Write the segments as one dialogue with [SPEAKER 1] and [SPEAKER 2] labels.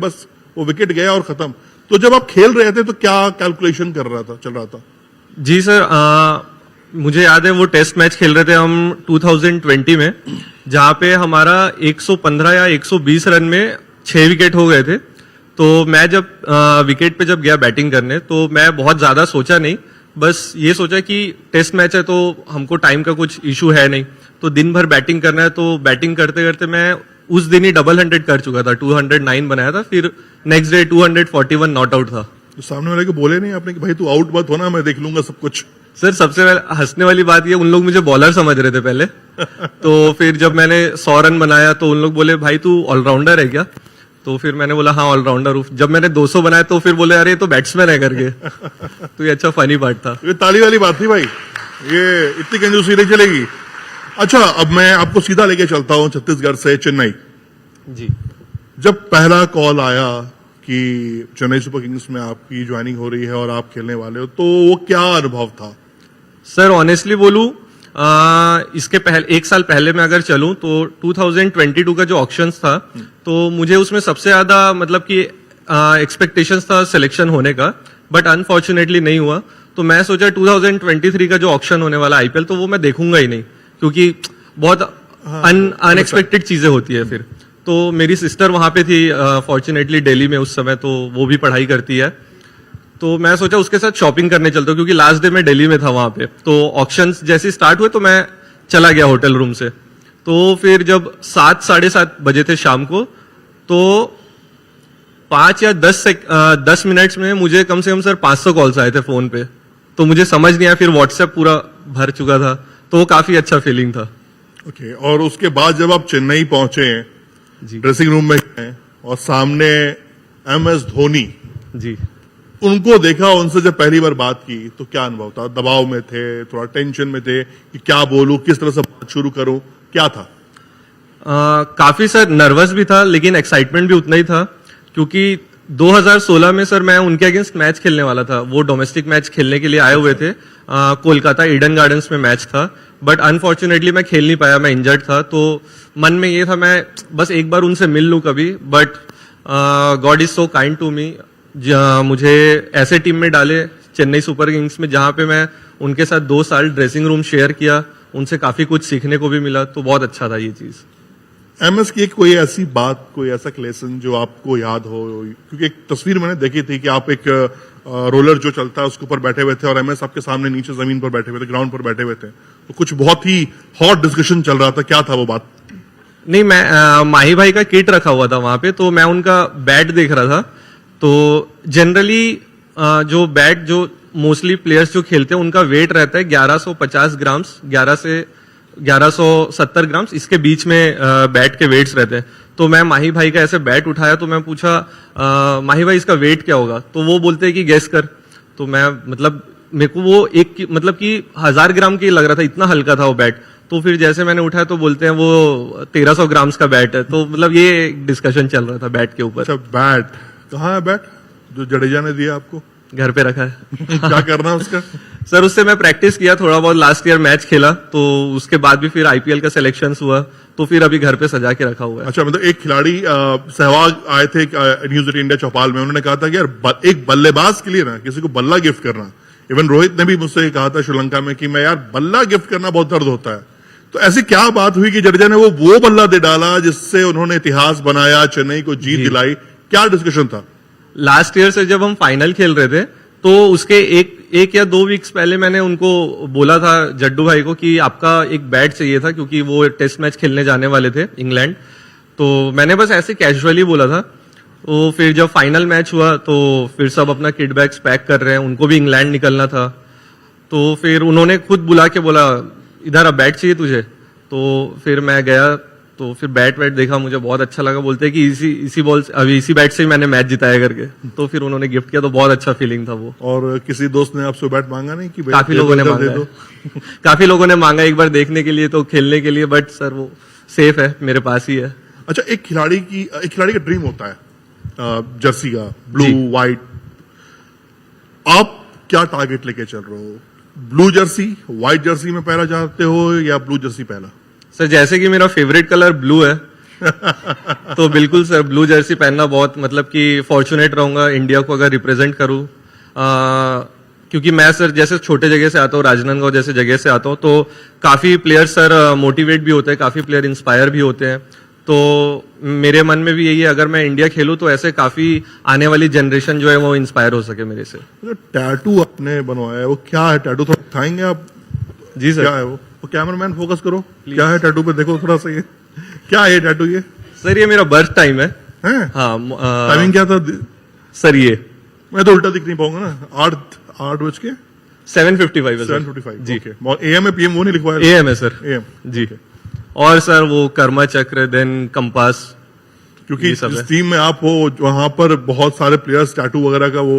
[SPEAKER 1] बस वो विकेट गया और खत्म। तो जब आप खेल रहे थे तो क्या कैलकुलेशन चल रहा था?
[SPEAKER 2] जी सर, मुझे याद है वो टेस्ट मैच खेल रहे थे हम 2020 में, जहां पे हमारा 115 या 120 रन में 6 विकेट हो गए थे। तो मैं जब विकेट पे जब गया बैटिंग करने, तो मैं बहुत ज्यादा सोचा नहीं, बस ये सोचा कि टेस्ट मैच है तो हमको टाइम का कुछ इशू है नहीं, तो दिन भर बैटिंग करना है। तो बैटिंग करते करते मैं उस दिन ही डबल 100 कर चुका था, 209 बनाया था, फिर नेक्स्ट डे 241 नॉट आउट था।
[SPEAKER 1] तो सामने वाले को बोले नहीं आपने कि भाई तू आउट मत होना, मैं देख लूंगा सब कुछ?
[SPEAKER 2] सर सबसे हंसने वाली बात ये, उन लोग मुझे बॉलर समझ रहे थे पहले। तो फिर जब मैंने 100 रन बनाया तो उन लोग बोले भाई तू ऑलराउंडर है क्या? तो फिर मैंने बोला हाँ ऑलराउंडर हूँ। जब मैंने 200 बनाया तो फिर बोले अरे ये तो बैट्समैन है करके। तो ये अच्छा फनी पार्ट था।
[SPEAKER 1] ये ताली वाली बात थी भाई, ये इतनी कंजूसी नहीं चलेगी। अच्छा, अब मैं आपको सीधा लेके चलता हूँ छत्तीसगढ़ से चेन्नई।
[SPEAKER 2] जी,
[SPEAKER 1] जब पहला कॉल आया कि चेन्नई सुपर किंग्स में आपकी ज्वाइनिंग हो रही है और आप खेलने वाले हो, तो वो क्या अनुभव था?
[SPEAKER 2] सर ऑनेस्टली बोलूं, इसके पहले 1 साल पहले मैं अगर चलूं तो 2022 का जो ऑक्शंस था, तो मुझे उसमें सबसे ज्यादा मतलब कि एक्सपेक्टेशंस था सिलेक्शन होने का, बट अनफॉर्चुनेटली नहीं हुआ। तो मैं सोचा 2023 का जो ऑक्शन होने वाला आईपीएल, तो वो मैं देखूंगा ही नहीं, क्योंकि बहुत अनएक्सपेक्टेड चीजें होती है फिर। तो मेरी सिस्टर वहां पे थी फॉर्चुनेटली दिल्ली में उस समय, तो वो भी पढ़ाई करती है। तो मैं सोचा उसके साथ शॉपिंग करने चलता हूँ, क्योंकि लास्ट डे मैं दिल्ली में था वहां पे। तो ऑक्शंस जैसे स्टार्ट हुए तो मैं चला गया होटल रूम से। तो फिर जब 7 साढ़े 7 बजे थे शाम को, तो 5 या 10 मिनट्स में मुझे कम से कम सर 500 कॉल्स आए थे फोन पे। तो मुझे समझ नहीं आया, फिर व्हाट्सएप पूरा भर चुका था। तो वो काफी अच्छा फीलिंग था।
[SPEAKER 1] ओके, और उसके बाद जब आप चेन्नई पहुंचे, ड्रेसिंग रूम में गए और सामने MS धोनी,
[SPEAKER 2] जी,
[SPEAKER 1] उनको देखा, उनसे जब पहली बार बात की, तो क्या अनुभव था? दबाव में थे, थोड़ा टेंशन में थे कि क्या बोलूं, किस तरह से बात शुरू करूं, क्या था?
[SPEAKER 2] काफी सर नर्वस भी था, लेकिन एक्साइटमेंट भी उतना ही था, क्योंकि 2016 में सर मैं उनके अगेंस्ट मैच खेलने वाला था। वो डोमेस्टिक मैच खेलने के लिए आए हुए थे, कोलकाता ईडन गार्डन्स में मैच था, बट अनफॉर्चुनेटली मैं खेल नहीं पाया, मैं इंजर्ड था। तो मन में ये था मैं बस एक बार उनसे मिल लूं कभी, but God is so kind to me, मुझे ऐसे टीम में डाले चेन्नई सुपर किंग्स में, जहां पे मैं उनके साथ 2 साल ड्रेसिंग रूम शेयर किया, उनसे काफी कुछ सीखने को भी मिला। तो बहुत अच्छा था ये चीज।
[SPEAKER 1] MS की कोई ऐसी बात, कोई ऐसा लेसन जो आपको याद हो? क्योंकि एक तस्वीर मैंने देखी थी कि आप एक रोलर जो चलता है उसके ऊपर बैठे हुए थे और MS आपके सामने नीचे जमीन पर बैठे हुए थे, ग्राउंड पर बैठे हुए थे। तो कुछ बहुत ही हॉट डिस्कशन चल रहा था, क्या था वो बात?
[SPEAKER 2] नहीं, मैं माही भाई का किट रखा हुआ था वहां पे, तो मैं उनका बैट देख रहा था। तो जनरली जो बैट जो मोस्टली प्लेयर्स जो खेलते हैं उनका वेट रहता है 1150 ग्राम्स, 11 से 1170 ग्राम्स, इसके बीच में बैट के वेट्स रहते हैं। तो मैं माही भाई का ऐसे बैट उठाया, तो मैं पूछा माही भाई इसका वेट क्या होगा? तो वो बोलते हैं कि गेस कर। तो मैं मतलब मेरे को वो मतलब कि 1000 ग्राम की लग रहा था, इतना हल्का था वो बैट। तो फिर जैसे मैंने उठाया तो बोलते हैं वो 1300 ग्राम्स का बैट है। तो मतलब ये डिस्कशन चल रहा था बैट के ऊपर।
[SPEAKER 1] अच्छा, बैट कहाँ है? बैट जो जडेजा ने दिया आपको
[SPEAKER 2] घर पे रखा है।
[SPEAKER 1] क्या करना है उसका?
[SPEAKER 2] सर उससे मैं प्रैक्टिस किया थोड़ा बहुत, लास्ट ईयर मैच खेला, तो उसके बाद भी फिर आईपीएल का सिलेक्शन हुआ, तो फिर अभी घर पे सजा के रखा हुआ है।
[SPEAKER 1] अच्छा, मतलब एक खिलाड़ी सहवाग आए थे न्यूज 18 इंडिया चौपाल में, उन्होंने कहा था कि यार एक बल्लेबाज के लिए ना किसी को बल्ला गिफ्ट करना, इवन रोहित ने भी मुझसे कहा था श्रीलंका में कि मैं यार बल्ला गिफ्ट करना बहुत दर्द होता है। तो ऐसी क्या बात हुई कि जडेजा ने वो बल्ला दे डाला जिससे उन्होंने इतिहास बनाया, चेन्नई को जीत दिलाई? क्या डिस्कशन था?
[SPEAKER 2] लास्ट ईयर से जब हम फाइनल खेल रहे थे, तो उसके एक या 2 वीक्स पहले मैंने उनको बोला था, जड्डू भाई को, कि आपका एक बैट चाहिए था, क्योंकि वो टेस्ट मैच खेलने जाने वाले थे इंग्लैंड। तो मैंने बस ऐसे कैजुअली बोला था। तो फिर जब फाइनल मैच हुआ, तो फिर सब अपना किट बैग्स पैक कर रहे हैं, उनको भी इंग्लैंड निकलना था। तो फिर उन्होंने खुद बुला के बोला इधर अब बैट चाहिए तुझे। तो फिर मैं गया, तो फिर बैट देखा, मुझे बहुत अच्छा लगा। बोलते हैं कि इसी बॉल अभी इसी बैट से ही मैंने मैच जिताया करके। तो फिर उन्होंने गिफ्ट किया, तो बहुत अच्छा फीलिंग था वो।
[SPEAKER 1] और किसी दोस्त ने आपसे बैट मांगा नहीं कि
[SPEAKER 2] काफी लोगों ने मांगा काफी लोगों ने मांगा एक बार देखने के लिए, तो खेलने के लिए, बट सर वो सेफ है, मेरे पास ही है।
[SPEAKER 1] अच्छा, एक खिलाड़ी का ड्रीम होता है जर्सी का, ब्लू व्हाइट। आप क्या टारगेट लेके चल रहे हो? ब्लू जर्सी, व्हाइट जर्सी में पहला चाहते हो या ब्लू जर्सी पहला?
[SPEAKER 2] सर जैसे कि मेरा फेवरेट कलर ब्लू है, तो बिल्कुल सर ब्लू जर्सी पहनना बहुत मतलब कि फॉर्चुनेट रहूंगा इंडिया को अगर रिप्रेजेंट करूं, क्योंकि मैं सर जैसे छोटे जगह से आता हूँ, राजनांदगांव जैसे जगह से आता हूँ, तो काफी प्लेयर सर मोटिवेट भी होते हैं, काफी प्लेयर इंस्पायर भी होते हैं। तो मेरे मन में भी यही है, अगर मैं इंडिया खेलूं तो ऐसे काफी आने वाली जनरेशन जो है वो इंस्पायर हो सके मेरे से।
[SPEAKER 1] जो टैटू आपने बनवाया है वो क्या है? टैटू थोड़ा दिखाएंगे आप?
[SPEAKER 2] जी सर।
[SPEAKER 1] क्या है वो कैमरामैन फोकस करो, क्या है टैटू पे? देखो थोड़ा सा, ये क्या है टैटू? ये
[SPEAKER 2] सर ये मेरा बर्थ टाइम है।
[SPEAKER 1] हैं?
[SPEAKER 2] हाँ
[SPEAKER 1] टाइमिंग क्या था?
[SPEAKER 2] सर ये
[SPEAKER 1] मैं तो उल्टा दिख नहीं पाऊंगा ना। 8 बज के
[SPEAKER 2] 7:55 है सर।
[SPEAKER 1] 7:55
[SPEAKER 2] जी।
[SPEAKER 1] ओके। एएम में पीएम वो नहीं लिखवाया?
[SPEAKER 2] AM है सर।
[SPEAKER 1] एएम
[SPEAKER 2] जी। और सर वो कर्मा चक्र, देन कंपास।
[SPEAKER 1] क्योंकि
[SPEAKER 2] ये सब
[SPEAKER 1] जिस
[SPEAKER 2] है।
[SPEAKER 1] टीम में आप हो वहां पर बहुत सारे प्लेयर्स टैटू वगैरह का वो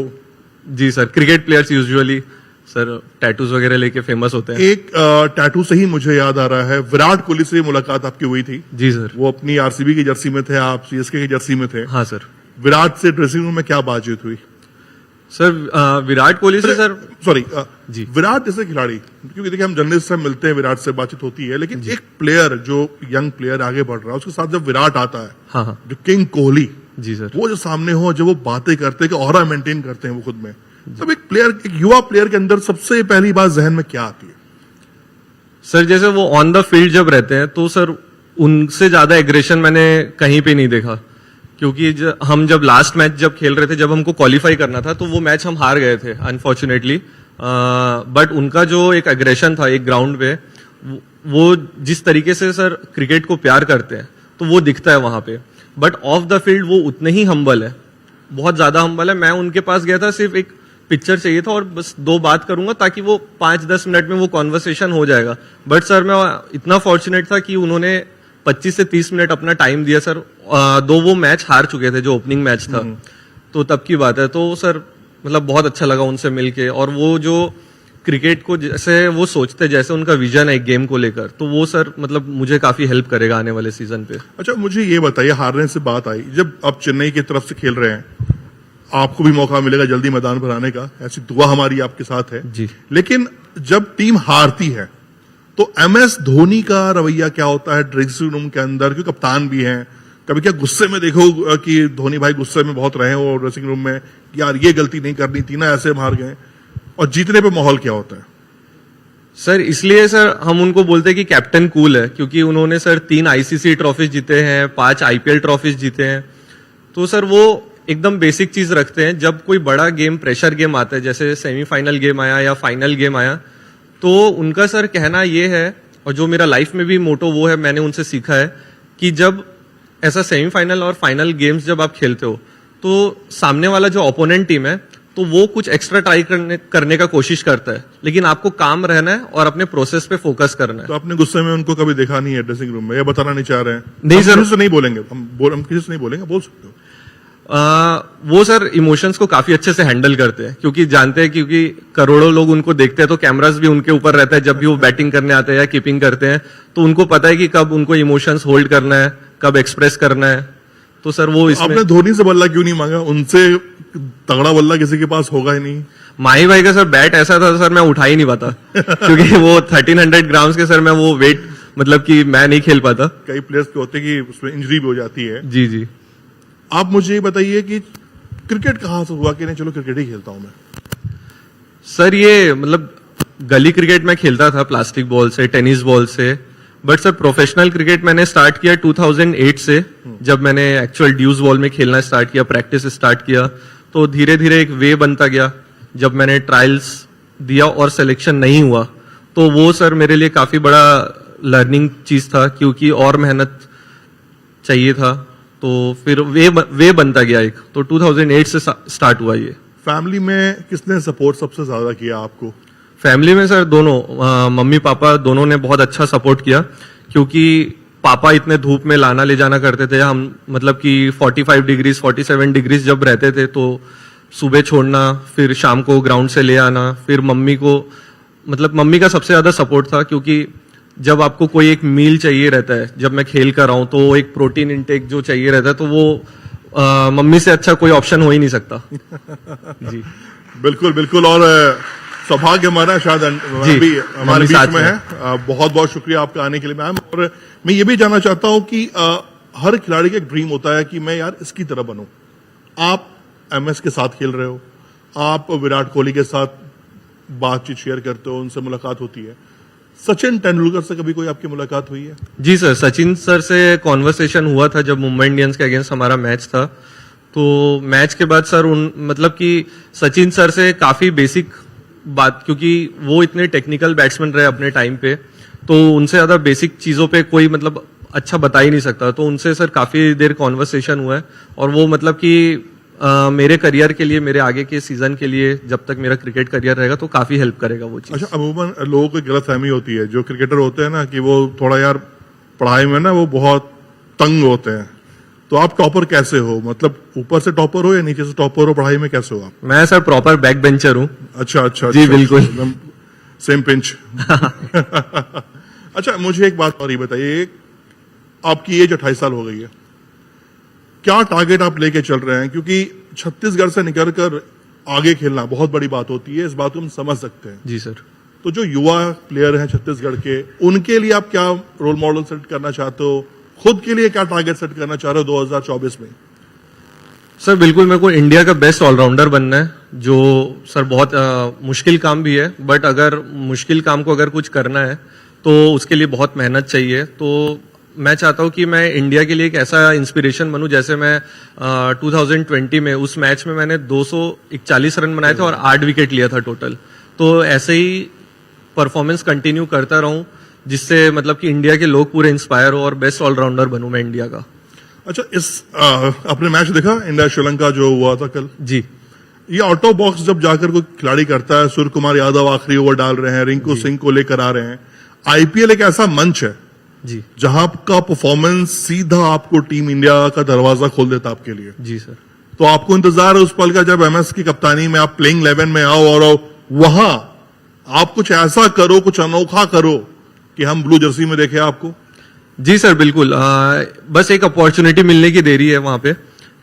[SPEAKER 2] जी sir, cricket players usually sir tattoos वगैरह लेके फेमस होते हैं।
[SPEAKER 1] एक टैटू से ही मुझे याद आ रहा है, विराट कोहली से मुलाकात आपकी हुई थी।
[SPEAKER 2] जी सर।
[SPEAKER 1] वो अपनी आरसीबी की जर्सी में थे, आप सीएसके की जर्सी में थे।
[SPEAKER 2] हाँ सर।
[SPEAKER 1] विराट से ड्रेसिंग रूम में क्या बातचीत हुई?
[SPEAKER 2] सर विराट कोहली से सर
[SPEAKER 1] सॉरी
[SPEAKER 2] जी।
[SPEAKER 1] विराट जैसे खिलाड़ी, क्योंकि देखिए हम जर्नलिस्ट से मिलते हैं, विराट से बातचीत होती है, लेकिन एक प्लेयर जो यंग प्लेयर आगे बढ़ रहा है उसके साथ जब विराट आता है,
[SPEAKER 2] हाँ हाँ
[SPEAKER 1] जो किंग कोहली,
[SPEAKER 2] जी सर।
[SPEAKER 1] वो जो सामने हो, जब वो बातें करते हैं कि ऑरा मेंटेन करते हैं वो खुद में, तब एक प्लेयर, एक युवा प्लेयर के अंदर सबसे पहली बात जहन में क्या आती है?
[SPEAKER 2] सर जैसे वो ऑन द फील्ड जब रहते हैं तो सर उनसे ज्यादा एग्रेशन मैंने कहीं पे नहीं देखा, क्योंकि हम जब लास्ट मैच जब खेल रहे थे, जब हमको क्वालिफाई करना था, तो वो मैच हम हार गए थे अनफॉर्चुनेटली। बट उनका जो एक एग्रेशन था एक ग्राउंड पे, वो जिस तरीके से सर क्रिकेट को प्यार करते हैं तो वो दिखता है वहां पे। बट ऑफ द फील्ड वो उतने ही हम्बल है, बहुत ज्यादा हम्बल है। मैं उनके पास गया था, सिर्फ एक पिक्चर चाहिए था और बस 2 बात करूंगा ताकि वो 5-10 मिनट में वो कॉन्वर्सेशन हो जाएगा। बट सर मैं इतना फॉर्चुनेट था कि उन्होंने 25 से 30 मिनट अपना टाइम दिया सर। 2 वो मैच हार चुके थे, जो ओपनिंग मैच था, तो तब की बात है। तो सर मतलब बहुत अच्छा लगा उनसे मिलके, और वो जो क्रिकेट को जैसे वो सोचते, जैसे उनका विजन है एक गेम को लेकर, तो वो सर मतलब मुझे काफी हेल्प करेगा आने वाले सीजन पे।
[SPEAKER 1] अच्छा मुझे ये बताइए, हारने से बात आई, जब आप चेन्नई की तरफ से खेल रहे हैं, आपको भी मौका मिलेगा जल्दी मैदान पर आने का, ऐसी दुआ हमारी आपके साथ है
[SPEAKER 2] जी।
[SPEAKER 1] लेकिन जब टीम हारती है तो MS धोनी का रवैया क्या होता है ड्रेसिंग रूम के अंदर? क्योंकि कप्तान भी हैं, कभी क्या गुस्से में देखो कि धोनी भाई गुस्से में बहुत रहे हो ड्रेसिंग रूम में, यार ये गलती नहीं करनी थी ना, ऐसे हम हार गए? और जीतने पे माहौल क्या होता है?
[SPEAKER 2] सर इसलिए सर हम उनको बोलते हैं कि कैप्टन कूल है, क्योंकि उन्होंने सर 3 ICC ट्रॉफीज जीते हैं, 5 IPL ट्रॉफीज जीते हैं। तो सर वो एकदम बेसिक चीज रखते हैं। जब कोई बड़ा गेम, प्रेशर गेम आता है, जैसे सेमीफाइनल गेम आया या फाइनल गेम आया, तो उनका सर कहना ये है, और जो मेरा लाइफ में भी मोटो वो है, मैंने उनसे सीखा है कि जब ऐसा सेमीफाइनल और फाइनल गेम्स जब आप खेलते हो, तो सामने वाला जो ओपोनेंट टीम है, तो वो कुछ एक्स्ट्रा ट्राई करने का कोशिश करता है, लेकिन आपको काम रहना है और अपने प्रोसेस पे फोकस करना है।
[SPEAKER 1] तो आपने गुस्से में उनको कभी देखा नहीं है ड्रेसिंग रूम में, या बताना नहीं चाह रहे हैं?
[SPEAKER 2] नहीं
[SPEAKER 1] हम
[SPEAKER 2] सर।
[SPEAKER 1] किसी से नहीं बोलेंगे, हम किसी से नहीं बोलेंगे, बोल सकते हो।
[SPEAKER 2] वो सर इमोशंस को काफी अच्छे से हैंडल करते हैं, क्योंकि जानते हैं, क्योंकि करोड़ों लोग उनको देखते हैं, तो कैमरास भी उनके ऊपर रहता है जब भी वो बैटिंग करने आते हैं या कीपिंग करते हैं, तो उनको पता है कि कब उनको इमोशंस होल्ड करना है, कब एक्सप्रेस करना है। तो सर वो इसमें
[SPEAKER 1] आपने धोनी से बल्ला क्यों नहीं मांगा? उनसे तगड़ा बल्ला किसी के पास होगा ही नहीं।
[SPEAKER 2] माही भाई का सर बैट ऐसा था सर, मैं उठा ही नहीं पाता क्योंकि वो 1300 ग्राम्स के सर, मैं वो वेट मतलब कि मैं नहीं खेल पाता।
[SPEAKER 1] कई प्लेयर्स के होते हैं कि उसमें इंजरी भी हो जाती है।
[SPEAKER 2] जी जी।
[SPEAKER 1] आप मुझे ये बताइए कि क्रिकेट कहाँ से हुआ कि नहीं चलो क्रिकेट ही खेलता हूं मैं?
[SPEAKER 2] सर ये मतलब गली क्रिकेट में खेलता था, प्लास्टिक बॉल से, टेनिस बॉल से। बट सर प्रोफेशनल क्रिकेट मैंने स्टार्ट किया 2008 से, जब मैंने एक्चुअल ड्यूज बॉल में खेलना स्टार्ट किया, प्रैक्टिस स्टार्ट किया। तो धीरे धीरे एक वे बनता गया। जब मैंने ट्रायल्स दिया और सिलेक्शन नहीं हुआ, तो वो सर मेरे लिए काफी बड़ा लर्निंग चीज था, क्योंकि और मेहनत चाहिए था। तो फिर वे बनता गया एक, तो 2008 से स्टार्ट हुआ ये।
[SPEAKER 1] फैमिली में किसने सपोर्ट सबसे ज्यादा किया आपको?
[SPEAKER 2] फैमिली में सर दोनों, मम्मी पापा दोनों ने बहुत अच्छा सपोर्ट किया, क्योंकि पापा इतने धूप में लाना ले जाना करते थे। हम मतलब कि 45 डिग्रीज 47 डिग्रीज जब रहते थे, तो सुबह छोड़ना, फिर शाम को ग्राउंड से ले आना। फिर मम्मी को मतलब मम्मी का सबसे ज्यादा सपोर्ट था, क्योंकि जब आपको कोई एक मील चाहिए रहता है, जब मैं खेल कर रहा हूं, तो एक प्रोटीन इंटेक जो चाहिए रहता है, तो वो मम्मी से अच्छा कोई ऑप्शन हो ही नहीं सकता। जी
[SPEAKER 1] बिल्कुल बिल्कुल। और सौभाग्य हमारा शायद भी हमारे बीच में है। बहुत बहुत शुक्रिया आपका आने के लिए मैम। और मैं ये भी जानना चाहता हूं कि हर खिलाड़ी का एक ड्रीम होता है कि मैं यार इसकी तरह बनूं। आप एमएस के साथ खेल रहे हो, आप विराट कोहली के साथ बातचीत शेयर करते हो, उनसे मुलाकात होती है। सचिन तेंदुलकर से कभी कोई आपकी मुलाकात हुई है?
[SPEAKER 2] जी सर, सचिन सर से कॉन्वर्सेशन हुआ था जब मुंबई इंडियंस के अगेंस्ट हमारा मैच था। तो मैच के बाद सर मतलब कि सचिन सर से काफी बेसिक बात, क्योंकि वो इतने टेक्निकल बैट्समैन रहे अपने टाइम पे, तो उनसे ज्यादा बेसिक चीजों पे कोई मतलब अच्छा बता ही नहीं सकता। तो उनसे सर काफी देर कॉन्वर्सेशन हुआ है, और वो मतलब कि मेरे करियर के लिए, मेरे आगे के सीजन के लिए, जब तक मेरा क्रिकेट करियर रहेगा तो काफी हेल्प करेगा वो चीज।
[SPEAKER 1] अच्छा, अमूमन लोगों को गलतफहमी होती है, जो क्रिकेटर होते हैं ना, कि वो थोड़ा यार पढ़ाई में ना वो बहुत तंग होते हैं। तो आप टॉपर कैसे हो? मतलब ऊपर से टॉपर हो या नीचे से टॉपर हो? पढ़ाई में कैसे हो आप?
[SPEAKER 2] मैं सर प्रॉपर बैक बेंचर हूँ।
[SPEAKER 1] अच्छा अच्छा,
[SPEAKER 2] जी, बिल्कुल।
[SPEAKER 1] Same pinch. अच्छा, मुझे एक बात और ये बताइए, आपकी एज 28 साल हो गई है, क्या टारगेट आप लेके चल रहे हैं? क्योंकि छत्तीसगढ़ से निकलकर आगे खेलना बहुत बड़ी बात होती है, इस बात को हम समझ सकते हैं।
[SPEAKER 2] जी सर।
[SPEAKER 1] तो जो युवा प्लेयर हैं छत्तीसगढ़ के, उनके लिए आप क्या रोल मॉडल सेट करना चाहते हो? खुद के लिए क्या टारगेट सेट करना चाह रहे हो 2024 में?
[SPEAKER 2] सर बिल्कुल, मेरे को इंडिया का बेस्ट ऑलराउंडर बनना है, जो सर बहुत मुश्किल काम भी है, बट अगर मुश्किल काम को अगर कुछ करना है तो उसके लिए बहुत मेहनत चाहिए। तो मैं चाहता हूं कि मैं इंडिया के लिए एक ऐसा इंस्पिरेशन बनूं, जैसे मैं 2020 में उस मैच में मैंने 241 रन बनाए थे और 8 विकेट लिया था टोटल। तो ऐसे ही परफॉर्मेंस कंटिन्यू करता रहूं, जिससे मतलब कि इंडिया के लोग पूरे इंस्पायर हो और बेस्ट ऑलराउंडर बनूं मैं इंडिया का।
[SPEAKER 1] अच्छा, आपने मैच देखा इंडिया श्रीलंका जो हुआ था कल?
[SPEAKER 2] जी।
[SPEAKER 1] ये ऑटो बॉक्स जब जाकर कोई खिलाड़ी करता है, सूर्य कुमार यादव आखिरी ओवर डाल रहे हैं, रिंकू सिंह को लेकर आ रहे हैं। आईपीएल एक ऐसा मंच है
[SPEAKER 2] जी।
[SPEAKER 1] जहां आपका परफॉर्मेंस सीधा आपको टीम इंडिया का दरवाजा खोल देता आपके लिए।
[SPEAKER 2] जी सर।
[SPEAKER 1] तो आपको इंतजार है उस पल का जब एमएस की कप्तानी में आप प्लेइंग 11 में आओ और वहां आप कुछ ऐसा करो, कुछ अनोखा करो कि हम ब्लू जर्सी में देखें आपको।
[SPEAKER 2] जी सर बिल्कुल, बस एक अपॉर्चुनिटी मिलने की देरी है वहां पे,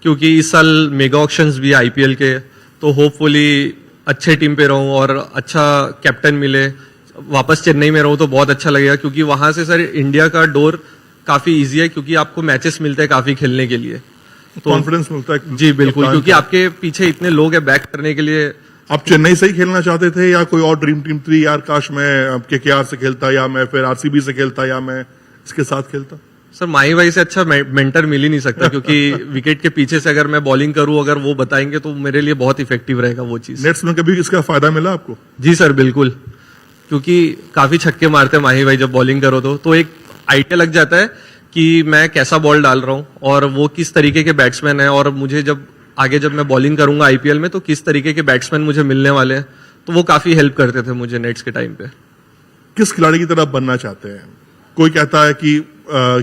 [SPEAKER 2] क्योंकि इस साल मेगा ऑक्शंस भी आईपीएल के, तो होपफुली अच्छे टीम पे रहूं और अच्छा कैप्टन मिले, वापस चेन्नई में रहूं तो बहुत अच्छा लगेगा, क्योंकि वहां से सर इंडिया का डोर काफी इजी है, क्योंकि आपको मैचेस मिलते हैं काफी खेलने के लिए, तो
[SPEAKER 1] कॉन्फिडेंस मिलता है।
[SPEAKER 2] जी बिल्कुल, क्योंकि आपके पीछे इतने लोग हैं बैक करने के लिए।
[SPEAKER 1] आप चेन्नई से ही खेलना चाहते थे या कोई और ड्रीम टीम थी? यार काश मैं केकेआर से खेलता, या मैं फिर आरसीबी से खेलता, या मैं इसके साथ खेलता।
[SPEAKER 2] सर माही भाई से अच्छा मेंटर मिल ही नहीं सकता, क्योंकि विकेट के पीछे से अगर मैं बॉलिंग करूं, अगर वो बताएंगे तो मेरे लिए बहुत इफेक्टिव रहेगा वो चीज।
[SPEAKER 1] नेट्स में कभी इसका फायदा मिला आपको?
[SPEAKER 2] जी सर बिल्कुल, क्योंकि काफी छक्के मारते हैं माही भाई जब बॉलिंग करो तो एक आइडिया लग जाता है कि मैं कैसा बॉल डाल रहा हूं और वो किस तरीके के बैट्समैन है, और मुझे जब आगे जब मैं बॉलिंग करूंगा आईपीएल में तो किस तरीके के बैट्समैन मुझे मिलने वाले हैं, तो वो काफी हेल्प करते थे मुझे नेट्स के टाइम पे।
[SPEAKER 1] किस खिलाड़ी की तरह बनना चाहते हैं? कोई कहता है कि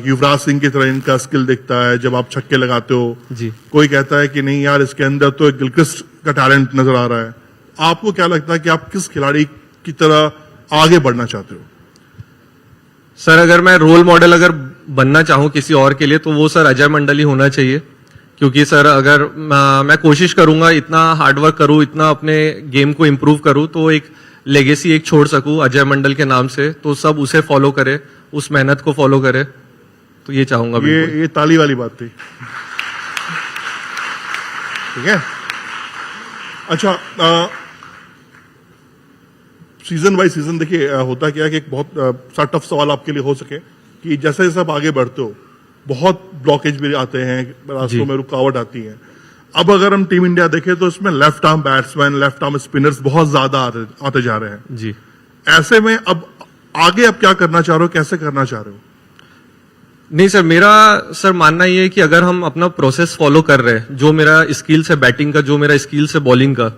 [SPEAKER 1] युवराज सिंह की तरह इनका स्किल दिखता है जब आप छक्के लगाते हो।
[SPEAKER 2] जी।
[SPEAKER 1] कोई कहता है कि नहीं यार, इसके अंदर तो एक गिलक्रिस्ट का टैलेंट नजर आ रहा है। आपको क्या लगता है कि आप किस खिलाड़ी की तरह आगे बढ़ना चाहते हो?
[SPEAKER 2] सर अगर मैं रोल मॉडल अगर बनना चाहूं किसी और के लिए, तो वो सर अजय मंडल ही होना चाहिए, क्योंकि सर अगर मैं कोशिश करूंगा, इतना हार्डवर्क करूं, इतना अपने गेम को इम्प्रूव करूं, तो एक लेगेसी एक छोड़ सकूं अजय मंडल के नाम से, तो सब उसे फॉलो करे, उस मेहनत को फॉलो करे, तो ये चाहूंगा।
[SPEAKER 1] ये ताली वाली बात थी, ठीक है। अच्छा, सीजन बाय सीजन देखिए होता क्या है कि एक बहुत सा टफ सवाल आपके लिए हो सके कि जैसे जैसे आप आगे बढ़ते हो बहुत ब्लॉकेज भी आते हैं, रास्तों में रुकावट आती है। अब अगर हम टीम इंडिया देखें तो इसमें left arm batsman, left arm spinners बहुत ज्यादा आते जा रहे हैं।
[SPEAKER 2] जी।
[SPEAKER 1] ऐसे में अब आगे आप क्या करना चाह रहे हो, कैसे करना चाह रहे हो?
[SPEAKER 2] नहीं सर, मेरा सर मानना ये है कि अगर हम अपना प्रोसेस फॉलो कर रहे हैं, जो मेरा स्किल्स है बैटिंग का, जो मेरा स्किल्स है बॉलिंग का,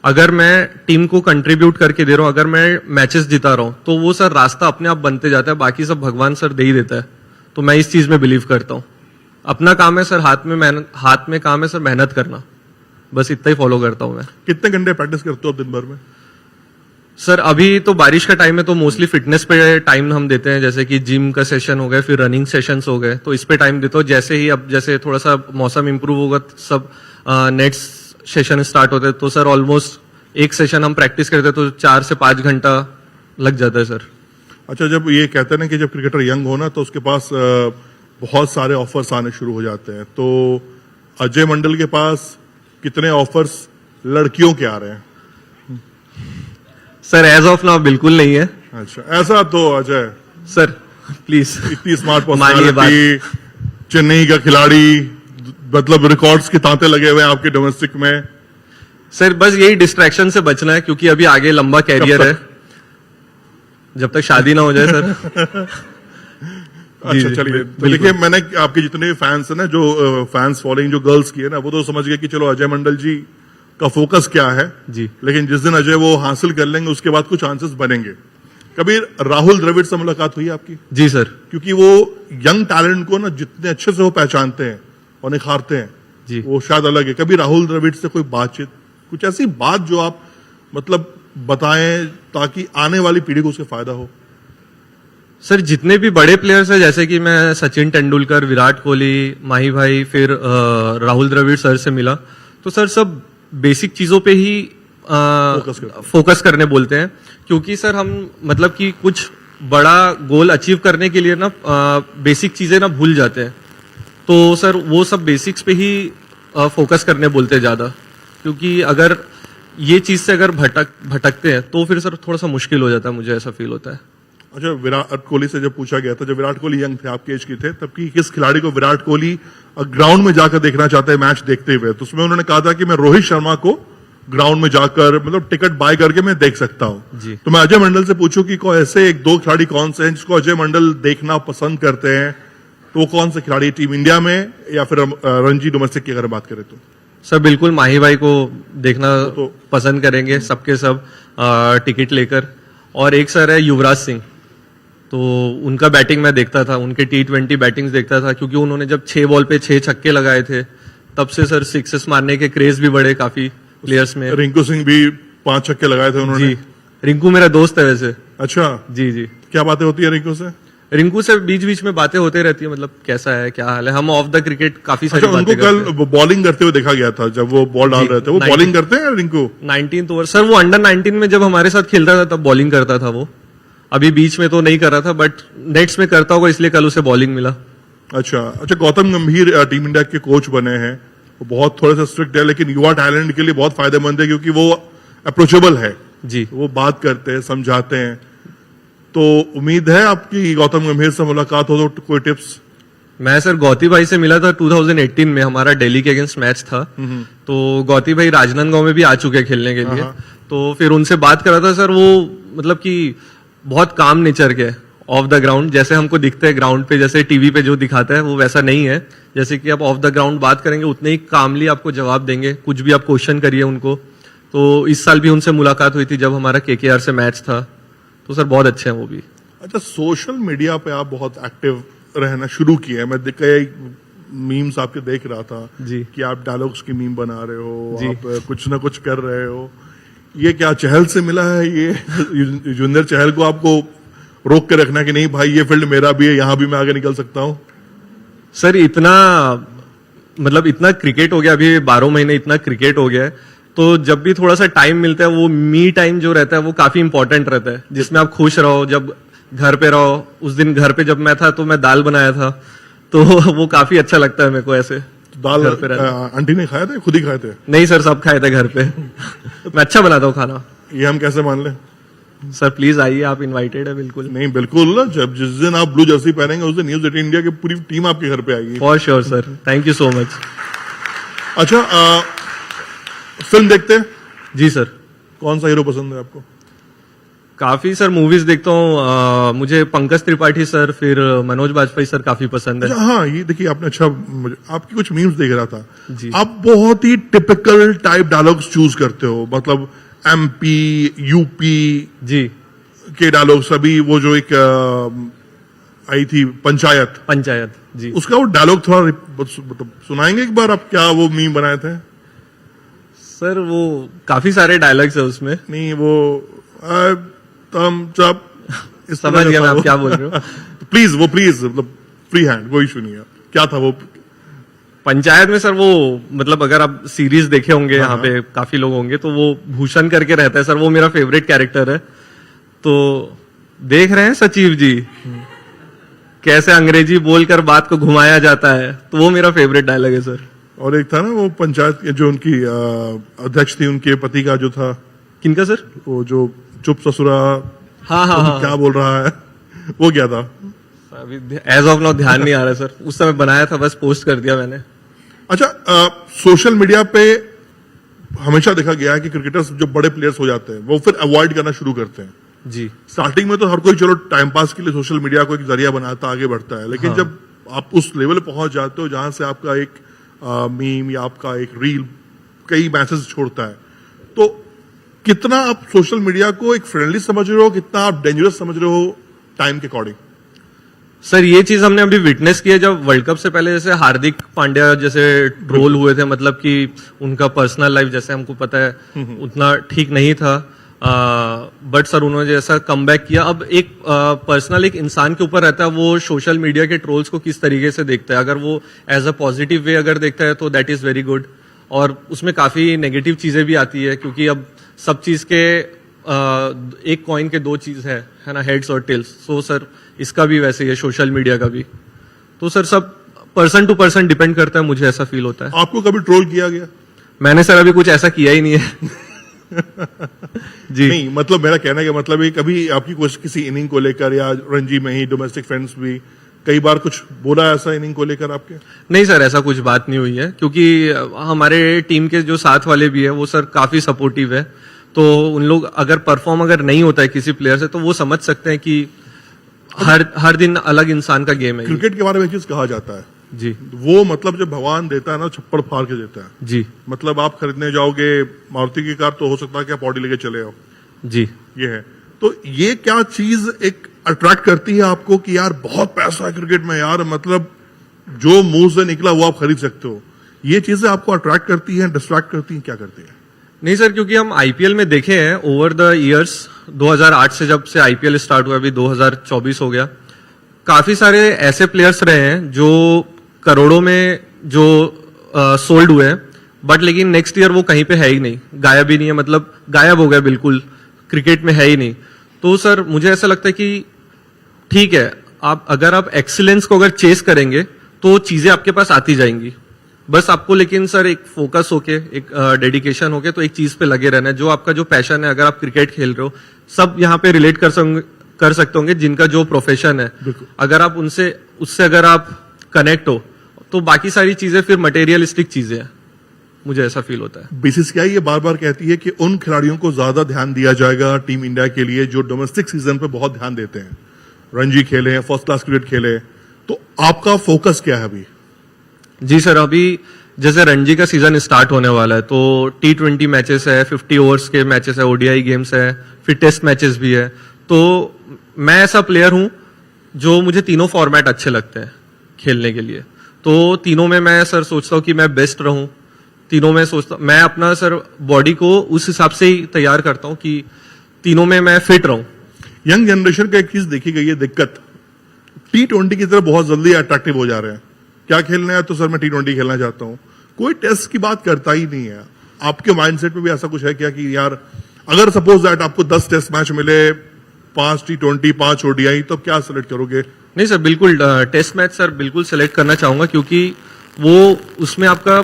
[SPEAKER 2] अगर मैं टीम को कंट्रीब्यूट करके दे रहा हूं, अगर मैं मैचेस जिता रहा हूं, तो वो सर रास्ता अपने आप बनते जाता है, बाकी सब भगवान सर दे ही देता है। तो मैं इस चीज में बिलीव करता हूं। अपना काम है सर हाथ में काम है सर मेहनत करना, बस इतना ही फॉलो करता हूं मैं।
[SPEAKER 1] कितने घंटे प्रैक्टिस करते हो दिन भर में?
[SPEAKER 2] सर अभी तो बारिश का टाइम है, तो मोस्टली फिटनेस पे टाइम हम देते हैं, जैसे कि जिम का सेशन हो गए, फिर रनिंग सेशंस हो गए, तो इस पे टाइम देता हूँ। जैसे ही अब जैसे थोड़ा सा मौसम इंप्रूव होगा, सब नेक्स्ट सेशन स्टार्ट होते हैं, तो सर ऑलमोस्ट एक सेशन हम प्रैक्टिस करते हैं तो 4 से 5 घंटा लग जाता है सर।
[SPEAKER 1] अच्छा, जब ये कहते हैं ना कि जब क्रिकेटर यंग हो ना तो उसके पास बहुत सारे ऑफर्स आने शुरू हो जाते हैं। तो अजय मंडल के पास कितने ऑफर्स लड़कियों के आ रहे हैं?
[SPEAKER 2] सर एज ऑफ नाउ बिल्कुल नहीं है
[SPEAKER 1] अच्छा, ऐसा तो अजय
[SPEAKER 2] सर, प्लीज
[SPEAKER 1] इतनी स्मार्ट
[SPEAKER 2] मानिए बात।
[SPEAKER 1] पर्सनालिटी, चेन्नई का खिलाड़ी, मतलब रिकॉर्ड्स के तांते लगे हुए हैं आपके डोमेस्टिक में।
[SPEAKER 2] सर बस यही डिस्ट्रैक्शन से बचना है, क्योंकि अभी आगे लंबा कैरियर है, जब तक शादी ना हो जाए सर।
[SPEAKER 1] अच्छा चलिए, तो देखिए मैंने आपके जितने फैंस है ना, जो फैंस फॉलोइंग जो गर्ल्स की है ना, वो तो समझ गए कि चलो अजय मंडल जी का फोकस क्या है
[SPEAKER 2] जी।
[SPEAKER 1] लेकिन जिस दिन अजय वो हासिल कर लेंगे उसके बाद कुछ चांसेस बनेंगे। कभी राहुल द्रविड़ से मुलाकात हुई आपकी?
[SPEAKER 2] जी सर।
[SPEAKER 1] क्योंकि वो यंग टैलेंट को ना जितने अच्छे से वो पहचानते हैं और निखारते हैं
[SPEAKER 2] जी।
[SPEAKER 1] वो शायद अलग है। कभी राहुल द्रविड़ से कोई बातचीत, कुछ ऐसी बात जो आप मतलब बताएं ताकि आने वाली पीढ़ी को उससे फायदा हो?
[SPEAKER 2] सर जितने भी बड़े प्लेयर्स हैं, जैसे कि मैं सचिन तेंदुलकर, विराट कोहली, माही भाई, फिर राहुल द्रविड़ सर से मिला, तो सर सब बेसिक चीजों पे ही फोकस करने बोलते हैं। क्योंकि सर हम मतलब कि कुछ बड़ा गोल अचीव करने के लिए ना बेसिक चीजें ना भूल जाते हैं। तो सर वो सब बेसिक्स पे ही फोकस करने बोलते हैं ज्यादा, क्योंकि अगर ये चीज से अगर भटकते हैं तो फिर सर थोड़ा सा मुश्किल हो जाता है, मुझे ऐसा फील होता है।
[SPEAKER 1] अच्छा, विराट कोहली से जब पूछा गया था, जब विराट कोहली यंग थे, आपके एज के थे, तब की किस खिलाड़ी को विराट कोहली ग्राउंड में जाकर देखना चाहते हैं मैच देखते हुए, तो उसमें उन्होंने कहा था कि मैं रोहित शर्मा को ग्राउंड में जाकर मतलब टिकट बाय करके मैं देख सकता हूं।
[SPEAKER 2] जी।
[SPEAKER 1] तो मैं अजय मंडल से पूछूं कि कोई ऐसे एक दो खिलाड़ी कौन से हैं जिसको अजय मंडल देखना पसंद करते हैं, तो वो कौन से खिलाड़ी टीम इंडिया में या फिर रणजी डोमेस्टिक की अगर बात करें तो?
[SPEAKER 2] सर बिल्कुल माही भाई को देखना
[SPEAKER 1] तो
[SPEAKER 2] पसंद करेंगे सबके सब टिकट लेकर। और एक सर है युवराज सिंह, तो उनका बैटिंग मैं देखता था, उनके T20 बैटिंग्स देखता था, क्योंकि उन्होंने जब 6 बॉल पे 6 छक्के लगाए थे, तब से सर सिक्सेस मारने के क्रेज भी बढ़े काफी प्लेयर्स में।
[SPEAKER 1] रिंकू सिंह भी 5 छक्के लगाए थे उन्होंने।
[SPEAKER 2] जी, रिंकू मेरा दोस्त है वैसे।
[SPEAKER 1] अच्छा,
[SPEAKER 2] जी जी।
[SPEAKER 1] क्या बातें होती है रिंकू से?
[SPEAKER 2] रिंकू से बीच बीच में बातें होते रहती है, मतलब कैसा है, क्या हाल है, हम ऑफ द क्रिकेट काफी सारी
[SPEAKER 1] अच्छा, उनको
[SPEAKER 2] बातें करते हैं।
[SPEAKER 1] कल बॉलिंग करते हुए देखा गया था जब वो बॉल डाल रहे थे। वो
[SPEAKER 2] 19
[SPEAKER 1] बॉलिंग करते हैं रिंकू?
[SPEAKER 2] 19th ओवर सर, वो अंडर 19 में जब हमारे साथ खेलता था तब बॉलिंग करता था वो। अभी बीच में तो नहीं कर रहा था, बट नेट्स में करता होगा, इसलिए कल उसे बॉलिंग मिला।
[SPEAKER 1] अच्छा अच्छा, गौतम गंभीर टीम इंडिया के कोच बने हैं, वो बहुत थोड़े से स्ट्रिक्ट है लेकिन युवा टैलेंट के लिए बहुत फायदेमंद है, क्योंकि वो अप्रोचेबल है
[SPEAKER 2] जी।
[SPEAKER 1] वो बात करते हैं, समझाते हैं। तो उम्मीद है आपकी गौतम गंभीर से मुलाकात हो तो कोई टिप्स?
[SPEAKER 2] मैं सर गौती भाई से मिला था 2018 में, हमारा दिल्ली के अगेंस्ट मैच था। तो गौती भाई राजनांदगांव में भी आ चुके हैं खेलने के लिए, तो फिर उनसे बात करा था सर। वो मतलब कि बहुत काम नेचर के ऑफ द ग्राउंड, जैसे हमको दिखते हैं ग्राउंड पे, जैसे टीवी पे जो दिखाता है वो वैसा नहीं है। जैसे कि आप ऑफ द ग्राउंड बात करेंगे उतने ही कामली आपको जवाब देंगे, कुछ भी आप क्वेश्चन करिए उनको। तो इस साल भी उनसे मुलाकात हुई थी जब हमारा KKR से मैच था, तो सर बहुत अच्छे हैं वो भी।
[SPEAKER 1] अच्छा, सोशल मीडिया पे आप बहुत एक्टिव रहना शुरू किए हैं, मैं कई मीम्स आपके देख रहा था
[SPEAKER 2] जी।
[SPEAKER 1] कि आप डायलॉग्स की मीम बना रहे हो,
[SPEAKER 2] जी।
[SPEAKER 1] आप कुछ ना कुछ कर रहे हो। ये क्या चहल से मिला है? ये युजवेंद्र चहल को आपको रोक के रखना कि नहीं भाई ये फील्ड मेरा भी है, यहां भी मैं आगे निकल सकता हूं?
[SPEAKER 2] सर इतना मतलब इतना क्रिकेट हो गया, अभी 12 महीने इतना क्रिकेट हो गया है, तो जब भी थोड़ा सा टाइम मिलता है, वो मी टाइम जो रहता है वो काफी इंपॉर्टेंट रहता है, जिसमें आप खुश रहो, जब घर पे रहो। उस दिन घर पे जब मैं था तो मैं दाल बनाया था, तो वो काफी अच्छा लगता है मेरे को ऐसे।
[SPEAKER 1] दाल
[SPEAKER 2] घर पे रहना।
[SPEAKER 1] आंटी ने खाए थे, खुद ही खाए थे?
[SPEAKER 2] नहीं सर, सब खाए थे घर पे। मैं अच्छा बनाता हूँ खाना।
[SPEAKER 1] ये हम कैसे मान लें?
[SPEAKER 2] सर प्लीज आइए, आप इनवाइटेड है बिल्कुल।
[SPEAKER 1] नहीं बिल्कुल, जब जिस दिन आप ब्लू जर्सी पहनेंगे उस दिन न्यूज 18 इंडिया की पूरी टीम आपके घर पे आएगी।
[SPEAKER 2] For sure sir, thank you so much.
[SPEAKER 1] अच्छा, फिल्म देखते हैं?
[SPEAKER 2] जी सर।
[SPEAKER 1] कौन सा हीरो पसंद है आपको?
[SPEAKER 2] काफी सर मूवीज देखता हूँ। मुझे पंकज त्रिपाठी सर, फिर मनोज बाजपेयी सर काफी पसंद है।
[SPEAKER 1] अच्छा, हाँ, ये देखिए आपने अच्छा, आपकी कुछ मीम्स देख रहा था
[SPEAKER 2] जी।
[SPEAKER 1] आप बहुत ही टिपिकल टाइप डायलॉग्स चूज करते हो, मतलब MP UP
[SPEAKER 2] जी।
[SPEAKER 1] के डायलॉग्स। अभी वो जो एक आई थी पंचायत,
[SPEAKER 2] जी।
[SPEAKER 1] उसका वो डायलॉग थोड़ा मतलब सुनाएंगे एक बार आप, क्या वो मीम बनाए थे?
[SPEAKER 2] सर वो काफी सारे डायलॉग्स है उसमें।
[SPEAKER 1] नहीं वो तम जब इस तरह
[SPEAKER 2] समझ गया
[SPEAKER 1] का
[SPEAKER 2] मैं आप
[SPEAKER 1] वो-
[SPEAKER 2] क्या बोल रहे हो।
[SPEAKER 1] प्लीज मतलब फ्री हैंड, कोई इशू नहीं है। क्या था वो?
[SPEAKER 2] पंचायत में सर वो मतलब अगर आप सीरीज देखे होंगे, यहाँ पे काफी लोग होंगे, तो वो भूषण करके रहता है सर, वो मेरा फेवरेट कैरेक्टर है। तो देख रहे हैं सचिव जी, कैसे अंग्रेजी बोलकर बात को घुमाया जाता है, तो वो मेरा फेवरेट डायलॉग है सर।
[SPEAKER 1] और एक था ना वो पंचायत के जो उनकी अध्यक्ष थी, उनके पति का जो था,
[SPEAKER 2] किनका सर?
[SPEAKER 1] वो जो चुप ससुरा,
[SPEAKER 2] हाँ हाँ हाँ,
[SPEAKER 1] क्या बोल रहा है वो क्या था?
[SPEAKER 2] अभी एज ऑफ नाउ ध्यान नहीं आ रहा सर, उस समय बनाया था, बस पोस्ट कर दिया मैंने।
[SPEAKER 1] अच्छा, सोशल मीडिया पे हमेशा देखा गया है कि क्रिकेटर्स जो बड़े प्लेयर्स हो जाते हैं वो फिर अवॉइड करना शुरू करते हैं।
[SPEAKER 2] जी
[SPEAKER 1] स्टार्टिंग में तो हर कोई चलो टाइम पास के लिए सोशल मीडिया को एक जरिया बनाता आगे बढ़ता है, लेकिन जब आप उस लेवल पे पहुंच जाते हो जहां से आपका एक मीम या आपका एक रील कई मैसेज छोड़ता है, तो कितना आप सोशल मीडिया को एक फ्रेंडली समझ रहे हो, कितना आप डेंजरस समझ रहे हो टाइम के अकॉर्डिंग?
[SPEAKER 2] सर, ये चीज हमने अभी विटनेस की है जब वर्ल्ड कप से पहले जैसे हार्दिक पांड्या जैसे ट्रोल हुए थे, मतलब कि उनका पर्सनल लाइफ जैसे हमको पता है उतना ठीक नहीं था, बट सर उन्होंने जैसा कमबैक किया। अब एक पर्सनल एक इंसान के ऊपर रहता है वो सोशल मीडिया के ट्रोल्स को किस तरीके से देखता है। अगर वो एज अ पॉजिटिव वे अगर देखता है तो दैट इज वेरी गुड, और उसमें काफी नेगेटिव चीजें भी आती है, क्योंकि अब सब चीज के एक कॉइन के दो चीज है ना, हेड्स और टेल्स। सो सर इसका भी वैसे ही है, सोशल मीडिया का भी। तो सर सब पर्सन टू पर्सन डिपेंड करता है, मुझे ऐसा फील होता है।
[SPEAKER 1] आपको कभी ट्रोल किया गया?
[SPEAKER 2] मैंने सर अभी कुछ ऐसा किया ही नहीं है। जी
[SPEAKER 1] नहीं, मतलब मेरा कहने का मतलब है कभी आपकी कुछ किसी इनिंग को लेकर या रणजी में ही डोमेस्टिक फ्रेंड्स भी कई बार कुछ बोला ऐसा इनिंग को लेकर आपके?
[SPEAKER 2] नहीं सर, ऐसा कुछ बात नहीं हुई है, क्योंकि हमारे टीम के जो साथ वाले भी है वो सर काफी सपोर्टिव है। तो उन लोग अगर परफॉर्म अगर नहीं होता है किसी प्लेयर से तो वो समझ सकते हैं कि हर दिन अलग इंसान का गेम है।
[SPEAKER 1] क्रिकेट के बारे में एक चीज कहा जाता है
[SPEAKER 2] जी,
[SPEAKER 1] वो मतलब जब भगवान देता है ना छप्पड़ फाड़ के देता है।
[SPEAKER 2] जी
[SPEAKER 1] मतलब आप खरीदने जाओगे मारुति की कार तो हो सकता है कि आप ऑडी लेके चले आओ,
[SPEAKER 2] जी,
[SPEAKER 1] ये है। तो ये क्या चीज एक अट्रैक्ट करती है आपको कि यार बहुत पैसा है क्रिकेट में यार, मतलब जो मुंह से निकला वो आप खरीद सकते हो, ये चीजें आपको अट्रैक्ट करती हैं, डिस्ट्रैक्ट करती हैं, क्या करती है?
[SPEAKER 2] नहीं सर, क्योंकि हम आईपीएल में देखे हैं ओवर द इयर्स, 2008 से जब से आईपीएल स्टार्ट हुआ, अभी 2024 हो गया, काफी सारे ऐसे प्लेयर्स रहे हैं जो करोड़ों में जो सोल्ड हुए हैं, बट लेकिन नेक्स्ट ईयर वो कहीं पे है ही नहीं, गायब ही नहीं है, मतलब गायब हो गया बिल्कुल, क्रिकेट में है ही नहीं। तो सर मुझे ऐसा लगता है कि ठीक है, आप अगर आप एक्सीलेंस को अगर चेस करेंगे तो चीजें आपके पास आती जाएंगी, बस आपको लेकिन सर एक फोकस होके, एक डेडिकेशन होके, तो एक चीज पे लगे रहना है। जो आपका जो पैशन है, अगर आप क्रिकेट खेल रहे हो, सब यहाँ पे रिलेट कर सकते होंगे जिनका जो प्रोफेशन है, अगर आप उससे अगर आप कनेक्ट हो तो बाकी सारी चीजें फिर मटेरियलिस्टिक चीजें हैं, मुझे ऐसा फील होता है।
[SPEAKER 1] बीसीसीआई ये बार बार कहती है कि उन खिलाड़ियों को ज्यादा ध्यान दिया जाएगा टीम इंडिया के लिए जो डोमेस्टिक सीजन पे बहुत ध्यान देते हैं, रणजी खेले, फर्स्ट क्लास क्रिकेट खेले, तो आपका फोकस क्या है अभी?
[SPEAKER 2] जी सर, अभी जैसे रणजी का सीजन स्टार्ट होने वाला है तो T20 मैचेस है, 50 ओवर्स के मैचेस है, ओडीआई गेम्स है, फिर टेस्ट मैचेस भी है। तो मैं ऐसा प्लेयर हूं जो मुझे तीनों फॉर्मेट अच्छे लगते हैं खेलने के लिए, तो तीनों में मैं सर सोचता हूं कि मैं बेस्ट रहूं, तीनों में सोचता मैं अपना सर बॉडी को उस हिसाब से ही तैयार करता हूं कि तीनों में मैं फिट रहूं।
[SPEAKER 1] यंग जनरेशन का एक चीज देखी गई है दिक्कत, T20 की तरफ बहुत जल्दी अट्रैक्टिव हो जा रहे हैं। क्या खेलना है तो सर मैं T20 खेलना चाहता हूं, कोई टेस्ट की बात करता ही नहीं है। आपके माइंडसेट में भी ऐसा कुछ है क्या कि यार अगर सपोज दैट आपको 10 टेस्ट मैच मिले, 5 T20, 5 ओडीआई, तो क्या सिलेक्ट करोगे?
[SPEAKER 2] नहीं सर, बिल्कुल टेस्ट मैच सर बिल्कुल सेलेक्ट करना चाहूंगा, क्योंकि वो उसमें आपका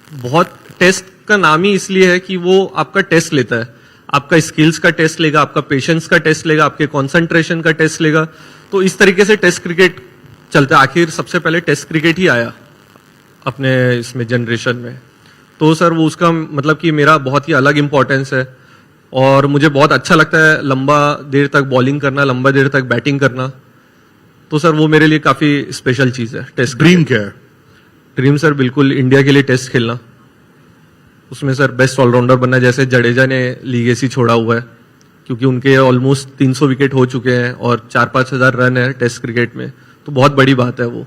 [SPEAKER 2] बहुत टेस्ट का नाम ही इसलिए है कि वो आपका टेस्ट लेता है, आपका स्किल्स का टेस्ट लेगा, आपका पेशेंस का टेस्ट लेगा, आपके कंसंट्रेशन का टेस्ट लेगा। तो इस तरीके से टेस्ट क्रिकेट चलता है। आखिर सबसे पहले टेस्ट क्रिकेट ही आया अपने इसमें जनरेशन में, तो सर वो उसका मतलब कि मेरा बहुत ही अलग इंपॉर्टेंस है, और मुझे बहुत अच्छा लगता है लंबा देर तक बॉलिंग करना, लंबा देर तक बैटिंग करना। तो सर वो मेरे लिए काफी स्पेशल चीज है। टेस्ट
[SPEAKER 1] ड्रीम क्या है?
[SPEAKER 2] ड्रीम सर बिल्कुल इंडिया के लिए टेस्ट खेलना, उसमें सर बेस्ट ऑलराउंडर बनना, जैसे जडेजा ने लीगेसी छोड़ा हुआ है, क्योंकि उनके ऑलमोस्ट 300 विकेट हो चुके हैं और 4-5 हजार रन है टेस्ट क्रिकेट में, तो बहुत बड़ी बात है वो।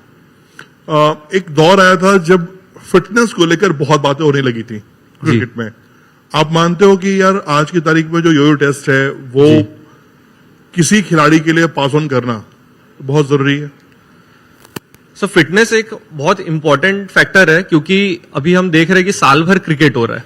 [SPEAKER 1] एक दौर आया था जब फिटनेस को लेकर बहुत बातें होने लगी थी क्रिकेट में, आप मानते हो कि यार आज की तारीख में जो यो टेस्ट है वो किसी खिलाड़ी के लिए पास ऑन करना बहुत जरूरी है?
[SPEAKER 2] सो फिटनेस एक बहुत इंपॉर्टेंट फैक्टर है, क्योंकि अभी हम देख रहे हैं कि साल भर क्रिकेट हो रहा है,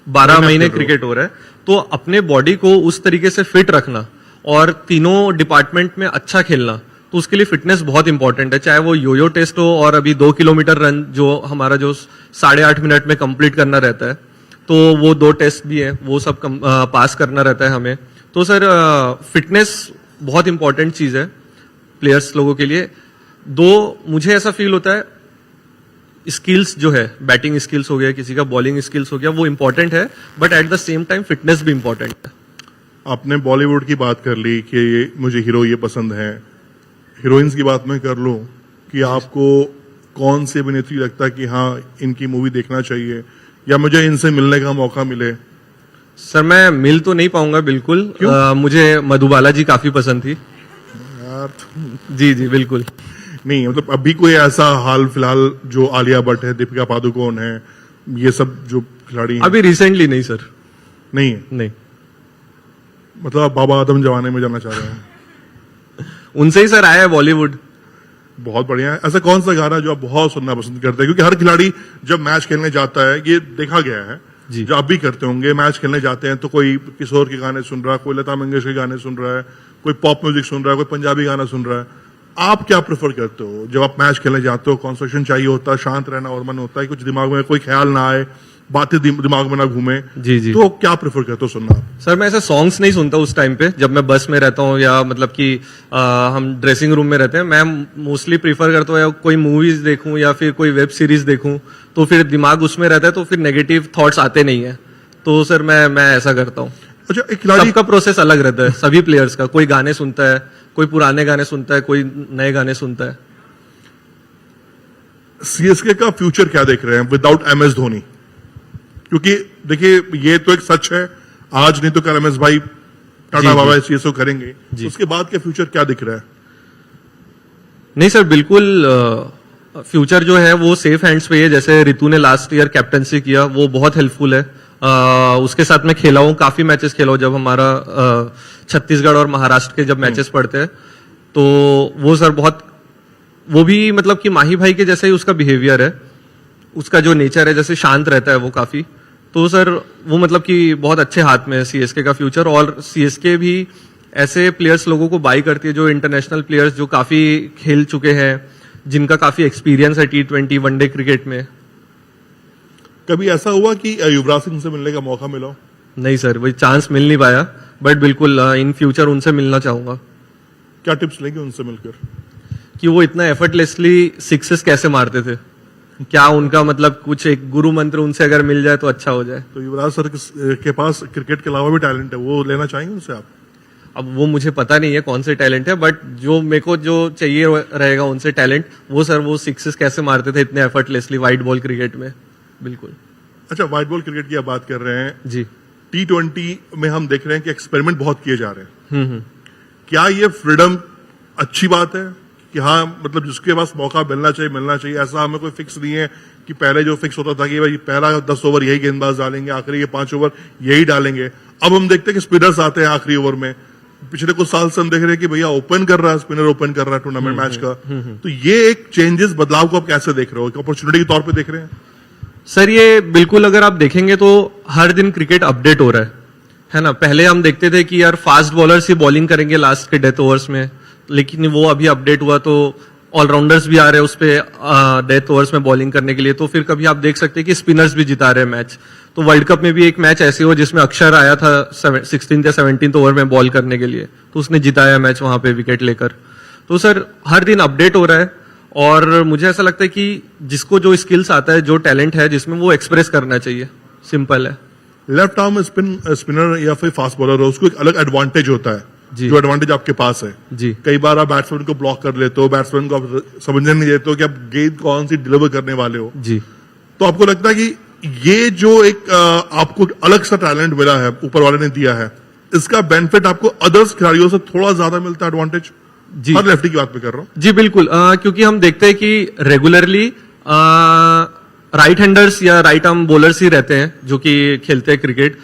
[SPEAKER 2] 12 महीने क्रिकेट हो रहा है, तो अपने बॉडी को उस तरीके से फिट रखना और तीनों डिपार्टमेंट में अच्छा खेलना, तो तो उसके लिए फिटनेस बहुत इंपॉर्टेंट है, चाहे वो योयो टेस्ट हो और अभी 2 किलोमीटर रन जो हमारा जो 8.5 मिनट में कंप्लीट करना रहता है, तो वो 2 टेस्ट भी है, वो सब पास करना रहता है हमें। तो सर फिटनेस बहुत इंपॉर्टेंट चीज है प्लेयर्स लोगों के लिए। मुझे ऐसा फील होता है स्किल्स जो है, बैटिंग स्किल्स हो गया, किसी का बॉलिंग स्किल्स हो गया, वो इंपॉर्टेंट है, but at the same time fitness भी इंपॉर्टेंट है।
[SPEAKER 1] आपने बॉलीवुड की बात कर ली कि मुझे हीरो ये पसंद है, हीरोइंस की बात मैं कर लूं कि आपको कौन सी अभिनेत्री लगता है कि हाँ इनकी मूवी देखना चाहिए या मुझे इनसे मिलने का मौका मिले?
[SPEAKER 2] सर मैं मिल तो नहीं पाऊंगा बिल्कुल, मुझे मधुबाला जी काफी पसंद थी।
[SPEAKER 1] यार
[SPEAKER 2] जी जी बिल्कुल।
[SPEAKER 1] नहीं, मतलब अभी कोई ऐसा हाल फिलहाल जो आलिया भट्ट है, दीपिका पादुकोण है, ये सब जो खिलाड़ी हैं?
[SPEAKER 2] अभी रिसेंटली नहीं सर।
[SPEAKER 1] नहीं है,
[SPEAKER 2] नहीं,
[SPEAKER 1] मतलब आप बाबा आदम जमाने में जाना चाह रहे हैं?
[SPEAKER 2] उनसे ही सर आया है बॉलीवुड।
[SPEAKER 1] बहुत बढ़िया है। ऐसा कौन सा गाना जो आप बहुत सुनना पसंद करते हैं? क्योंकि हर खिलाड़ी जब मैच खेलने जाता है, ये देखा गया है,
[SPEAKER 2] जी।
[SPEAKER 1] जो आप भी करते होंगे, मैच खेलने जाते हैं तो कोई किशोर के गाने सुन रहा है, कोई लता मंगेशकर के गाने सुन रहा है, कोई पॉप म्यूजिक सुन रहा है, कोई पंजाबी गाना सुन रहा है। आप क्या प्रेफर करते हो जब आप मैच खेलने जाते हो? कॉन्सेंट्रेशन चाहिए होता है, शांत रहना और मन होता है, कुछ दिमाग में कोई ख्याल ना आए, बातें दिमाग में ना घूमे,
[SPEAKER 2] जी जी।
[SPEAKER 1] तो क्या प्रेफर करते हो सुनना?
[SPEAKER 2] सर मैं ऐसे सॉन्ग्स नहीं सुनता उस टाइम पे, जब मैं बस में रहता हूँ या मतलब कि हम ड्रेसिंग रूम में रहते हैं। मैं मोस्टली प्रीफर करता हूँ या कोई मूवीज देखूं या फिर कोई वेब सीरीज देखूं, तो फिर दिमाग उसमें रहता है, तो फिर नेगेटिव थॉट्स आते नहीं है। तो सर मैं ऐसा करता हूँ।
[SPEAKER 1] अच्छा, एक खिलाड़ी
[SPEAKER 2] सबका प्रोसेस अलग रहता है सभी प्लेयर्स का, कोई गाने सुनता है, कोई पुराने गाने सुनता है, कोई नए गाने सुनता है।
[SPEAKER 1] सीएसके का फ्यूचर क्या देख रहे हैं विदाउट एमएस धोनी? क्योंकि देखिए ये तो एक सच है, आज नहीं तो कल एमएस भाई टाटा
[SPEAKER 2] जी,
[SPEAKER 1] बाबा सीएसओ करेंगे,
[SPEAKER 2] जी।
[SPEAKER 1] उसके बाद का फ्यूचर क्या दिख रहा है?
[SPEAKER 2] नहीं सर बिल्कुल, फ्यूचर जो है वो सेफ हैंड्स पे है। जैसे रितु ने लास्ट ईयर कैप्टनसी किया, वो बहुत हेल्पफुल है। उसके साथ मैं खेला हूँ, काफी मैचेस खेला हूँ। जब हमारा छत्तीसगढ़ और महाराष्ट्र के जब मैचेस पड़ते हैं, तो वो सर बहुत, वो भी मतलब कि माही भाई के जैसे ही उसका बिहेवियर है, उसका जो नेचर है, जैसे शांत रहता है वो काफी। तो सर वो मतलब कि बहुत अच्छे हाथ में है सीएसके का फ्यूचर। और सीएसके भी ऐसे प्लेयर्स लोगों को बाई करती है जो इंटरनेशनल प्लेयर्स जो काफी खेल चुके हैं, जिनका काफी एक्सपीरियंस है T20 वनडे क्रिकेट में।
[SPEAKER 1] कभी ऐसा हुआ कि युवराज सिंह से मिलने का मौका मिला?
[SPEAKER 2] नहीं सर, वही चांस मिल नहीं पाया, बट बिल्कुल इन फ्यूचर उनसे मिलना चाहूंगा।
[SPEAKER 1] क्या टिप्स लेंगे उनसे मिलकर?
[SPEAKER 2] कि वो इतना एफर्टलेसली सिक्सेस कैसे मारते थे, क्या उनका मतलब कुछ एक गुरु मंत्र उनसे अगर मिल जाए तो अच्छा हो जाए।
[SPEAKER 1] तो युवराज सर के पास क्रिकेट के अलावा भी टैलेंट है, वो लेना चाहेंगे उनसे आप?
[SPEAKER 2] अब वो मुझे पता नहीं है कौन से टैलेंट है, बट जो मेरे को जो चाहिए रहेगा उनसे टैलेंट, वो सर वो सिक्सेस कैसे मारते थे इतने एफर्टलेसली वाइट बॉल क्रिकेट में। बिल्कुल।
[SPEAKER 1] अच्छा, व्हाइट बॉल क्रिकेट की आप बात कर रहे हैं,
[SPEAKER 2] जी।
[SPEAKER 1] T20 में हम देख रहे हैं कि एक्सपेरिमेंट बहुत किए जा रहे हैं।
[SPEAKER 2] हम्म।
[SPEAKER 1] क्या ये फ्रीडम अच्छी बात है कि हाँ, मतलब जिसके पास मौका मिलना चाहिए? ऐसा हमें कोई फिक्स नहीं है कि पहले जो फिक्स होता था कि भाई पहला 10 ओवर यही गेंदबाज डालेंगे, आखिरी के 5 ओवर यही डालेंगे। अब हम देखते हैं कि स्पिनर्स आते हैं आखिरी ओवर में। पिछले कुछ साल से हम देख रहे हैं कि भैया ओपन कर रहा है, स्पिनर ओपन कर रहा है टूर्नामेंट मैच का। तो ये एक चेंजेस, बदलाव को आप कैसे देख रहे हो? एक अपॉर्चुनिटी के तौर पे देख रहे हैं?
[SPEAKER 2] सर ये बिल्कुल, अगर आप देखेंगे तो हर दिन क्रिकेट अपडेट हो रहा है ना। पहले हम देखते थे कि यार फास्ट बॉलर्स ही बॉलिंग करेंगे लास्ट के डेथ ओवर्स में, लेकिन वो अभी अपडेट हुआ तो ऑलराउंडर्स भी आ रहे हैं उस पे डेथ ओवर्स में बॉलिंग करने के लिए। तो फिर कभी आप देख सकते हैं कि स्पिनर्स भी जिता रहे हैं मैच। तो वर्ल्ड कप में भी एक मैच ऐसे हुआ जिसमें अक्षर आया था 16th या 17th ओवर में बॉल करने के लिए, तो उसने जिताया मैच वहां पे विकेट लेकर। तो सर हर दिन अपडेट हो रहा है, और मुझे ऐसा लगता है कि जिसको जो स्किल्स आता है, जो टैलेंट है जिसमें, वो एक्सप्रेस करना चाहिए। सिंपल है।
[SPEAKER 1] लेफ्ट आर्म स्पिनर या फिर फास्ट बॉलर हो, उसको एक अलग एडवांटेज होता है,
[SPEAKER 2] जी।
[SPEAKER 1] जो एडवांटेज आपके पास है।
[SPEAKER 2] जी।
[SPEAKER 1] कई बार आप बैट्समैन को ब्लॉक कर लेते हो, बैट्समैन को आप समझने नहीं देते हो कि आप गेंद कौन सी डिलीवर करने वाले हो।
[SPEAKER 2] जी।
[SPEAKER 1] तो आपको लगता है कि ये जो एक आपको अलग सा टैलेंट मिला है, ऊपर वाले ने दिया है, इसका बेनिफिट आपको अदर्स खिलाड़ियों से थोड़ा ज्यादा मिलता है, एडवांटेज?
[SPEAKER 2] जी।
[SPEAKER 1] हर लेफ्टी की बात में कर रहा हूं।
[SPEAKER 2] जी बिल्कुल, क्योंकि हम देखते हैं कि रेगुलरली राइट हैंडर्स या राइट आर्म बॉलर्स ही रहते हैं जो कि खेलते हैं क्रिकेट,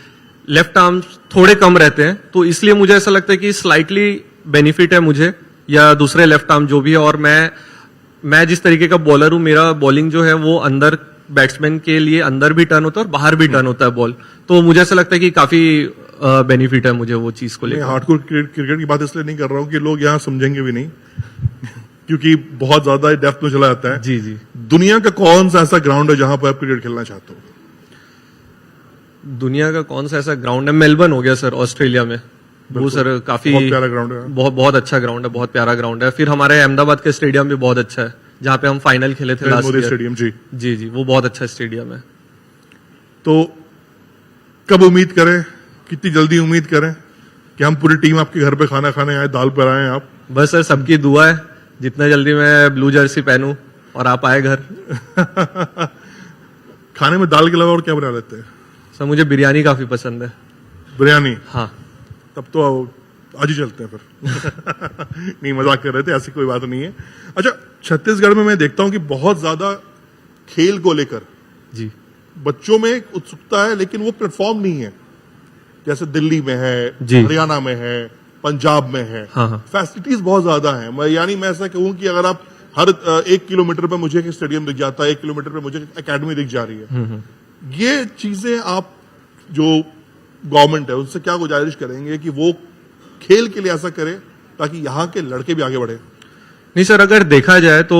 [SPEAKER 2] लेफ्ट आर्म थोड़े कम रहते हैं। तो इसलिए मुझे ऐसा लगता है कि स्लाइटली बेनिफिट है मुझे या दूसरे लेफ्ट आर्म जो भी है। और मैं जिस तरीके का बॉलर हूं, मेरा बॉलिंग जो है वो अंदर, बैट्समैन के लिए अंदर भी टर्न होता है और बाहर भी टर्न होता है बॉल। तो मुझे ऐसा लगता है कि काफी बेनिफिट है मुझे वो चीज को लेकर।
[SPEAKER 1] हार्डकोर क्रिकेट की बात इसलिए नहीं कर रहा हूं कि लोग यहां समझेंगे भी नहीं क्योंकि बहुत ज्यादा डेप्थ में चला जाता है।
[SPEAKER 2] जी जी।
[SPEAKER 1] दुनिया का कौन सा ऐसा ग्राउंड है जहां पर आप क्रिकेट खेलना चाहते हो?
[SPEAKER 2] दुनिया का कौन सा ऐसा ग्राउंड है? मेलबर्न हो गया सर, ऑस्ट्रेलिया में। वो सर काफी
[SPEAKER 1] बहुत प्यारा ग्राउंड है।
[SPEAKER 2] बहुत बहुत अच्छा ग्राउंड है, बहुत प्यारा ग्राउंड है। फिर हमारे अहमदाबाद के स्टेडियम भी बहुत अच्छा है, जहाँ पे हम फाइनल खेले थे लास्ट
[SPEAKER 1] मोदी
[SPEAKER 2] ईयर।
[SPEAKER 1] स्टेडियम, जी।
[SPEAKER 2] जी जी, वो बहुत अच्छा स्टेडियम है।
[SPEAKER 1] तो कब उम्मीद करें, कितनी जल्दी उम्मीद करें कि हम पूरी टीम आपके घर पे खाना खाने आए, दाल पर आए आप?
[SPEAKER 2] बस सर सबकी दुआ है, जितना जल्दी मैं ब्लू जर्सी पहनूं और आप आए घर।
[SPEAKER 1] खाने में दाल के अलावा और क्या बना लेते हैं?
[SPEAKER 2] सर मुझे बिरयानी काफी पसंद है।
[SPEAKER 1] बिरयानी?
[SPEAKER 2] हाँ।
[SPEAKER 1] तब तो आज ही चलते हैं फिर। नहीं, मजाक कर रहे थे, ऐसी कोई बात नहीं है। अच्छा, छत्तीसगढ़ में मैं देखता हूं कि बहुत ज्यादा खेल को लेकर
[SPEAKER 2] जी
[SPEAKER 1] बच्चों में एक उत्सुकता है, लेकिन वो प्लेटफॉर्म नहीं है। जैसे दिल्ली में है,
[SPEAKER 2] जी।
[SPEAKER 1] हरियाणा में है, पंजाब में है।
[SPEAKER 2] हाँ, हाँ।
[SPEAKER 1] फैसिलिटीज बहुत ज्यादा हैं। मैं ऐसा कहूं कि अगर आप हर 1 किलोमीटर पर मुझे एक स्टेडियम दिख जाता है, 1 किलोमीटर पर मुझे एकेडमी दिख जा रही है। ये चीजें आप जो गवर्नमेंट है उनसे क्या गुजारिश करेंगे कि वो खेल के लिए ऐसा करे ताकि यहाँ के लड़के भी आगे बढ़े?
[SPEAKER 2] नहीं सर, अगर देखा जाए तो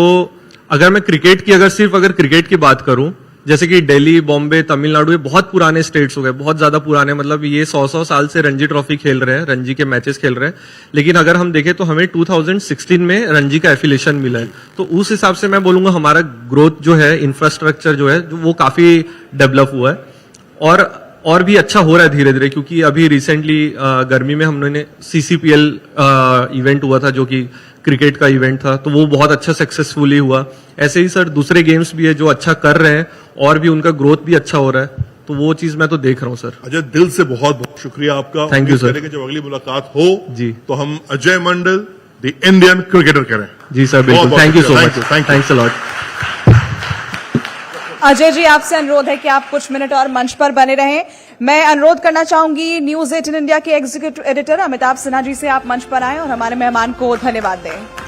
[SPEAKER 2] अगर मैं क्रिकेट की सिर्फ क्रिकेट की बात करूं, जैसे कि दिल्ली, बॉम्बे, तमिलनाडु, ये बहुत पुराने स्टेट्स हो गए, बहुत ज्यादा पुराने, मतलब ये 100 साल से रणजी ट्रॉफी खेल रहे हैं, रणजी के मैचेस खेल रहे हैं। लेकिन अगर हम देखें तो हमें 2016 में रणजी का एफिलिएशन मिला है। तो उस हिसाब से मैं बोलूंगा हमारा ग्रोथ जो है, इंफ्रास्ट्रक्चर जो है, वो काफी डेवलप हुआ है और भी अच्छा हो रहा है धीरे धीरे। क्योंकि अभी रिसेंटली गर्मी में हमने CCPL इवेंट हुआ था, जो कि क्रिकेट का इवेंट था, तो वो बहुत अच्छा सक्सेसफुली हुआ। ऐसे ही सर दूसरे गेम्स भी है जो अच्छा कर रहे हैं और भी उनका ग्रोथ भी अच्छा हो रहा है। तो वो चीज मैं तो देख रहा हूँ सर।
[SPEAKER 1] अजय, दिल से बहुत बहुत शुक्रिया आपका।
[SPEAKER 2] Thank you, sir.
[SPEAKER 1] जब अगली मुलाकात हो
[SPEAKER 2] जी,
[SPEAKER 1] तो हम Ajay Mandal the Indian cricketer करें।
[SPEAKER 2] जी सर, बिल्कुल। Thank you so much.
[SPEAKER 1] Thank you.
[SPEAKER 2] Thanks a lot.
[SPEAKER 3] Ajay ji, आपसे अनुरोध है कि आप कुछ मिनट और मंच पर बने रहें। मैं अनुरोध करना चाहूंगी न्यूज 18 इंडिया के एग्जीक्यूटिव एडिटर अमिताभ सिन्हा जी से, आप मंच पर आएं और हमारे मेहमान को धन्यवाद दें।